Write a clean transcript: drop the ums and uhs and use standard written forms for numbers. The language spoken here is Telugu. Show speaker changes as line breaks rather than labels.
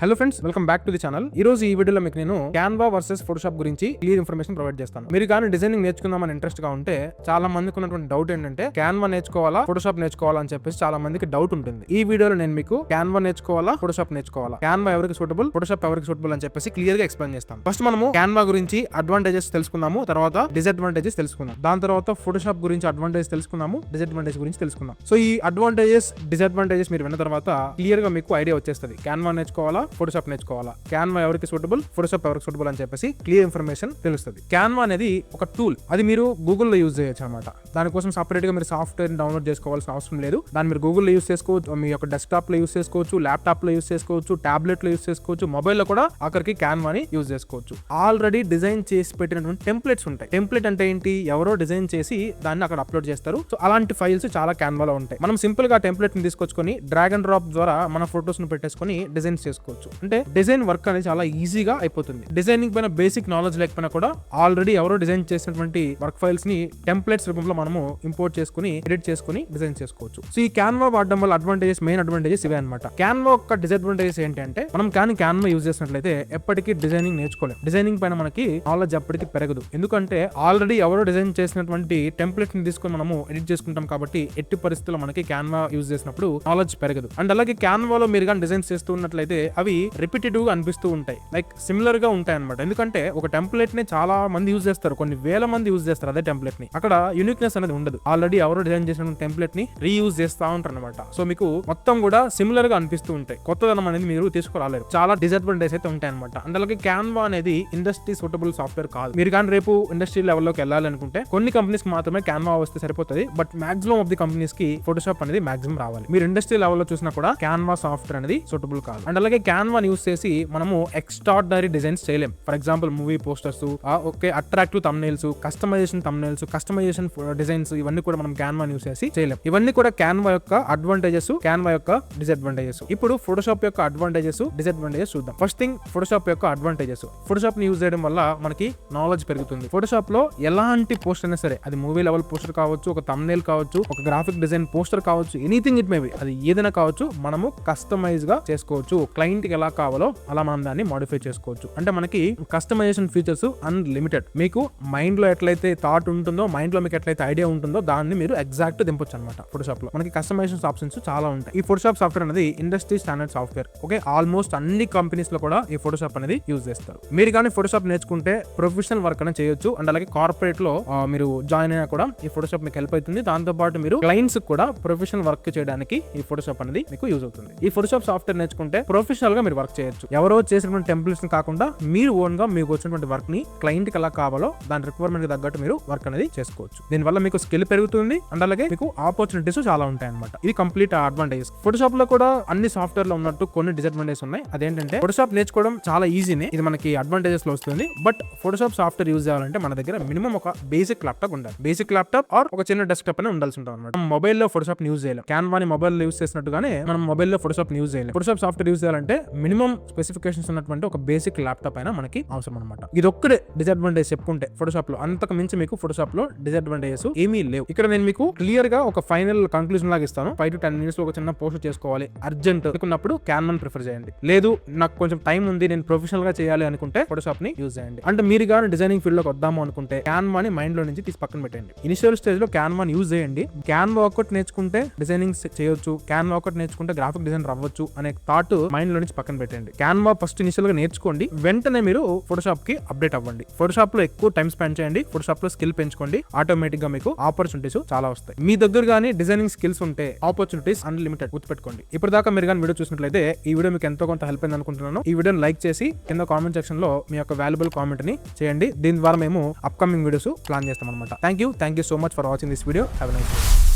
Hello friends, welcome back to the channel. ఈ రోజు ఈ వీడియోలో మీకు నేను క్యాన్వా వర్సెస్ ఫోటోషాప్ గురించి క్లియర్ ఇన్ఫర్మేషన్ ప్రొవైడ్ చేస్తాను. మీరు కానీ డిజైనింగ్ నేర్చుకుందామని ఇంట్రెస్ట్ గా ఉంటే చాలా మందికి ఉన్నటువంటి డౌట్ ఏంటంటే క్యాన్వా నేర్చుకోవాలా ఫోటోషాప్ నేర్చుకోవాలా అని చెప్పేసి చాలా మందికి డౌట్ ఉంటుంది. ఈ వీడియోలో నేను మీకు క్యాన్వా నేర్చుకోవాలా ఫోటోషాప్ నేర్చుకోవాలా, క్యాన్వా ఎవరికి సూటబుల్, ఫోటోషాప్ ఎవరికి సూటబుల్ అని చెప్పేసి క్లియర్ గా ఎక్స్ప్లెయిన్ చేస్తాను. ఫస్ట్ మనము క్యాన్వా గురించి అడ్వాంటేజెస్ తెలుసుకుందాము, తర్వాత డిసడ్వాంటేజెస్ తెలుసుకుందాం. దాని తర్వాత ఫోటోషాప్ గురించి అడ్వాంటేజ్ తెలుసుకుందాము, డిసడ్వాంటేజ్ గురించి తెలుసుకుందాం. సో ఈ అడ్వాంటేజెస్ డిసడ్వాంటేజెస్ మీరు విన్న తర్వాత క్లియర్ గా మీకు ఐడియా వచ్చేస్తుంది. క్యాన్వా నేర్చుకోవాలా ఫోటోషాప్ నేర్చుకోవాలా, క్యాన్వా ఎవరికి సూటబుల్, ఫోటోషాప్ ఎవరికి సూటబుల్ అని చెప్పేసి క్లియర్ ఇన్ఫర్మేషన్ తెలుస్తుంది. క్యాన్వా అనేది ఒక టూల్, అది మీరు గూగుల్లో యూజ్ చేయొచ్చు అనమాట. దానికోసం సపరేట్ గా మీరు సాఫ్ట్వేర్ డౌన్లోడ్ చేసుకోవాల్సిన అవసరం లేదు. దాన్ని మీరు గూగుల్లో యూజ్ చేసుకోవచ్చు, మీ యొక్క డెస్క్టాప్ లో యూజ్ చేసుకోవచ్చు, ల్యాప్టాప్ లో యూజ్ చేసుకోవచ్చు, టాబ్లెట్ లో యూజ్ చేసుకోవచ్చు, మొబైల్ లో కూడా ఆఖరికి క్యాన్వాని యూజ్ చేసుకోవచ్చు. ఆల్రెడీ డిజైన్ చేసి పెట్టినటువంటి టెంప్లెట్స్ ఉంటాయి. టెంప్లెట్ అంటే ఏంటి, ఎవరో డిజైన్ చేసి దాన్ని అక్కడ అప్లోడ్ చేస్తారు. సో అలాంటి ఫైల్స్ చాలా క్యాన్వాలో ఉంటాయి. మనం సింపుల్ గా టెంప్లెట్ ని తీసుకొచ్చుకొని డ్రాగ్ అండ్ డ్రాప్ ద్వారా మన ఫోటోస్ ను పెట్టేసుకొని డిజైన్ చేసుకోవచ్చు. అంటే డిజైన్ వర్క్ అనేది చాలా ఈజీగా అయిపోతుంది. డిజైనింగ్ పైన బేసిక్ నాలెడ్జ్ లేకపోయినా కూడా ఆల్రెడీ ఎవరో డిజైన్ చేసినటువంటి వర్క్ ఫైల్స్ ని టెంప్లెట్స్ రూపంలో మనము ఇంపోర్ట్ చేసుకుని ఎడిట్ చేసుకుని డిజైన్ చేసుకోవచ్చు. సో ఈ క్యాన్వా వాడడం వల్ల అడ్వాంటేజెస్, మెయిన్ అడ్వాంటేజెస్ ఇవే అనమాట. క్యాన్వా యొక్క డిసడ్వాంటేజెస్ ఏంటంటే మనం క్యాన్వా యూజ్ చేసినట్లయితే ఎప్పటికీ డిజైనింగ్ నేర్చుకోలేం. డిజైనింగ్ పైన మనకి నాలెడ్జ్ ఎప్పటికీ పెరగదు. ఎందుకంటే ఆల్రెడీ ఎవరో డిజైన్ చేసినటువంటి టెంప్లెట్ ని తీసుకొని మనము ఎడిట్ చేసుకుంటాం కాబట్టి ఎట్టి పరిస్థితుల్లో మనకి క్యాన్వా యూజ్ చేసినప్పుడు నాలెడ్జ్ పెరగదు. అండ్ అలాగే క్యాన్వాలో మీరు కానీ డిజైన్స్ చేస్తున్నట్లయితే అవి రిపిటేటివ్ గా అనిపిస్తూ ఉంటాయి, లైక్ సిమిలర్ గా ఉంటాయి అనమాట. ఎందుకంటే ఒక టెంప్లెట్ ని చాలా మంది యూజ్ చేస్తారు, కొన్ని వేల మంది యూజ్ చేస్తారు అదే టెంప్లెట్ ని. అక్కడ యూనిక్నెస్ అనేది ఉండదు. ఆల్రెడీ ఎవరో డిజైన్ చేసిన టెంప్లెట్ ని రీయూజ్ చేస్తా ఉంటారు అనమాట. సో మీకు మొత్తం కూడా సిమిలర్ గా అనిపిస్తూ ఉంటాయి, కొత్తదనం అనేది మీరు తీసుకురాలేరు. చాలా డిసడ్వాంటేజ్ అయితే ఉంటాయి అనమాట. అండ్ అలాగే క్యాన్వా అనేది ఇండస్ట్రీ సూటబుల్ సాఫ్ట్వేర్ కాదు. మీరు కానీ రేపు ఇండస్ట్రీ లెవెల్లోకి వెళ్ళాలి అనుకుంటే కొన్ని కంపెనీస్ కి మాత్రమే క్యాన్వా వస్తే సరిపోతుంది. But maximum of the companies కి ఫోటోషాప్ అనేది మాక్సిమం రావాలి. మీరు ఇండస్ట్రీ లెవెల్లో చూసినా కూడా క్యాన్వా సాఫ్ట్వేర్ అనేది సూటబుల్ కాదు. అండ్ అలాగే క్యాన్వా యూజ్ చేసి మనము ఎక్స్ట్రాడినరీ డిజైన్స్ చేయలేం. For example movie posters, okay, attractive thumbnails, customization thumbnails, customization designs, ఇవన్నీ కూడా మనం క్యాన్వా యూజ్ చేసి చేయలేం. ఇవన్నీ కూడా క్యాన్వా యొక్క అడ్వాంటేజెస్, క్యాన్వా యొక్క డిసడ్వాంటేజెస్. ఇప్పుడు ఫోటోషాప్ యొక్క అడ్వాంటేజెస్, డిసడ్వాంటేజెస్ చూద్దాం. ఫస్ట్ థింగ్, ఫోటోషాప్ యొక్క అడ్వాంటేజెస్. ఫోటోషాప్ ని యూజ్ చేయడం వల్ల మనకి నాలెడ్జ్ పెరుగుతుంది. ఫోటోషాప్ లో ఎలాంటి పోస్టర్ అయినా సరే, అది మూవీ లెవెల్ పోస్టర్ కావచ్చు, ఒక థంబ్నెయిల్ కావచ్చు, ఒక గ్రాఫిక్ డిజైన్ పోస్టర్ కావచ్చు, ఎనీథింగ్ ఇట్ మే బి, అది ఏదైనా కావచ్చు, మనము కస్టమైజ్ గా చేసుకోవచ్చు. క్లయింట్ కి ఎలా కావాలో అలా మనం దాన్ని మోడిఫై చేసుకోవచ్చు. అంటే మనకి కస్టమైజేషన్ ఫీచర్స్ అన్లిమిటెడ్. మీకు మైండ్ లో ఎట్లయితే థాట్ ఉంటుందో, మైండ్ లో మీకు ఎట్లయితే ఐడియా ఉంటుందో దాన్ని మీరు ఎగ్జాక్ట్ దింపొచ్చు అనమాట. ఫోటోషాప్ లో మనకి కస్టమైజేషన్ ఆప్షన్స్ చాలా ఉంటాయి. ఈ ఫోటోషాప్ సాఫ్ట్వేర్ అనేది industry standard software. Okay, almost అన్ని కంపెనీస్ లో కూడా ఈ ఫోటోషాప్ అనేది యూజ్ చేస్తారు. మీరు కానీ ఫోటోషాప్ నేర్చుకుంటే ప్రొఫెషనల్ వర్క్ అనేది చేయొచ్చు. అండ్ అలాగే కార్పొరేట్ లో మీరు జాయిన్ అయినా కూడా ఈ ఫోటోషాప్ మీకు హెల్ప్ అవుతుంది. దాంతో పాటు మీరు క్లయింట్స్ కూడా ప్రొఫెషనల్ వర్క్ చేయడానికి ఈ ఫోటోషాప్ అనేది మీకు యూజ్ అవుతుంది. ఈ ఫోటోషాప్ సాఫ్ట్వేర్ నేర్చుకుంటే ప్రొఫెషనల్ గా మీరు వర్క్ చేయొచ్చు. ఎవరో చేసినటువంటి టెంప్లెట్స్ కాకుండా మీరు ఓన్ గా మీకు వచ్చినటువంటి వర్క్ ని క్లయింట్ కి ఎలా కావాలో దాని రిక్వైర్మెంట్ కి తగ్గట్టు మీరు వర్క్ అనేది చేసుకోవచ్చు. దీనివల్ల మీకు స్కిల్ పెరుగుతుంది. అండ్ అలాగే మీకు ఆపర్చునిటీస్ చాలా ఉంటాయి అనమాట. ఇది కంప్లీట్ అడ్వాంటేజెస్. ఫోటోషాప్ లో కూడా అన్ని సాఫ్ట్వేర్ లో ఉన్నట్టు కొన్ని డిసడ్వాంటేజెస్ ఉన్నాయి. అదేంటంటే ఫోటోషాప్ నేర్చుకోవడం చాలా ఈజీనే, ఇది మనకి అడ్వాంటేజెస్ లో వస్తుంది. బట్ ఫోటోషాప్ సాఫ్ట్వేర్ యూజ్ చేయాలంటే మన దగ్గర మినిమం ఒక బేసిక్ ల్యాప్టాప్ ఉండాలి. బేసిక్ ల్యాప్టాప్ ఆర్ ఒక చిన్న డెస్క్టాప్ అని ఉండాల్సి ఉంటుంది అనమాట. మొబైల్ లో ఫోటోషాప్ యూజ్ చేయలేం. క్యాన్వాని మొబైల్ లో యూజ్ చేసినట్టుగానే మనం మొబైల్ లో ఫోటోషాప్ యూజ్ చేయలేం. ఫోటోషాప్ సాఫ్ట్వేర్ యూజ్ చేయాలంటే మినిమం స్పెసిఫికేషన్స్ ఉన్నటువంటి ఒక బేసిక్ ల్యాప్టాప్ అయినా మనకి అవసరం అనమాట. ఇది ఒక్కడే డిసడ్వాంటేజ్ చెప్పుకుంటే ఫోటోషాప్ లో, అంతకు మించి మీకు ఫోటోషాప్ లో డిసడ్వాంటేజెస్ ఏమీ లేవు. ఇక్కడ నేను మీకు క్లియర్ గా ఒక ఫైనల్ కంక్లూజన్ లాగా ఇస్తాను. 5 to 10 minutes లో ఒక చిన్న పోస్ట్ చేసుకోవాలి అర్జెంట్ అనుకున్నప్పుడు క్యాన్వాని ప్రిఫర్ చేయండి. లేదు నాకు కొంచెం టైం ఉంది, నేను ప్రొఫెషనల్ గా చేయాలి అనుకుంటే ఫోటోషాప్ ని యూజ్ చేయండి. అంటే మీరు కానీ డిజైనింగ్ ఫీల్డ్ లోకి వద్దాము అనుకుంటే క్యాన్వాని మైండ్ లో నుంచి తీసి పక్కన పెట్టండి. ఇనిషియల్ స్టేజ్ లో క్యాన్వాని యూజ్ చేయండి. క్యాన్వా ఒకటి నేర్చుకుంటే డిజైనింగ్ చేయొచ్చు, క్యాన్వా ఒకటి నేర్చుకుంటే గ్రాఫిక్ డిజైన్ అవ్వచ్చు అనే థాట్ మైండ్ లో నుంచి పక్కన పెట్టండి. క్యాన్వా ఫస్ట్ ఇనిషియల్ గా నేర్చుకోండి, వెంటనే మీరు ఫోటోషాప్ కి అప్డేట్ అవ్వండి. ఫోటోషాప్ లో ఎక్కువ టైం స్పెండ్ చేయండి, ఫోటోషాప్ లో స్కిల్ పెంచుకోండి. ఆటోమేటిక్ గా మీకు ఆపర్చునిటీస్ చాలా వస్తాయి. మీ దగ్గర గానీ డిజైనింగ్ స్కిల్స్ ఉంటే ఆపర్చునిటీస్ అన్లిమిటెడ్. గుర్తుపెట్టుకోండి. ఇప్పటిదాకా మీరు కానీ వీడియో చూసినట్లయితే ఈ వీడియో మీకు ఎంతో కొంత హెల్ప్ అయింది అనుకుంటున్నాను. ఈ వీడియోని లైక్ చేసి కింద కామెంట్ సెక్షన్ లో మీ యొక్క వాల్యుబుల్ కామెంట్ ని చేయండి. దీని ద్వారా మేము అప్కమింగ్ వీడియోస్ ప్లాన్ చేస్తాం అనమాట. Thank you so much for watching this video. Have a nice day.